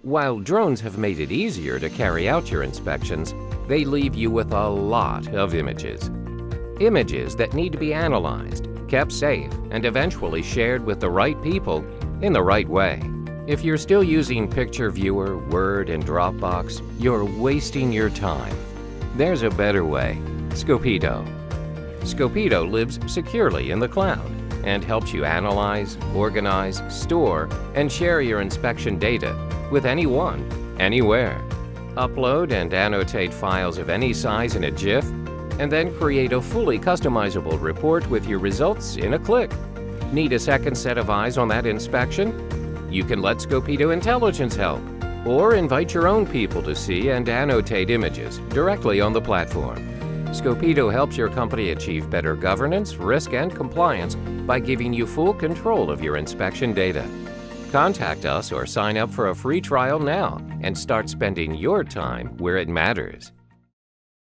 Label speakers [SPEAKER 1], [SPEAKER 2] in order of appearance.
[SPEAKER 1] While drones have made it easier to carry out your inspections, they leave you with a lot of images. Images that need to be analyzed, kept safe, and eventually shared with the right people in the right way. If you're still using Picture Viewer, Word, and Dropbox, you're wasting your time. There's a better way: Scopito. Scopito lives securely in the cloud and helps you analyze, organize, store, and share your inspection data with anyone, anywhere. Upload and annotate files of any size in a GIF, and then create a fully customizable report with your results in a click. Need a second set of eyes on that inspection? You can let Scopito Intelligence help, or invite your own people to see and annotate images directly on the platform. Scopito helps your company achieve better governance, risk, and compliance by giving you full control of your inspection data. Contact us or sign up for a free trial now and start spending your time where it matters.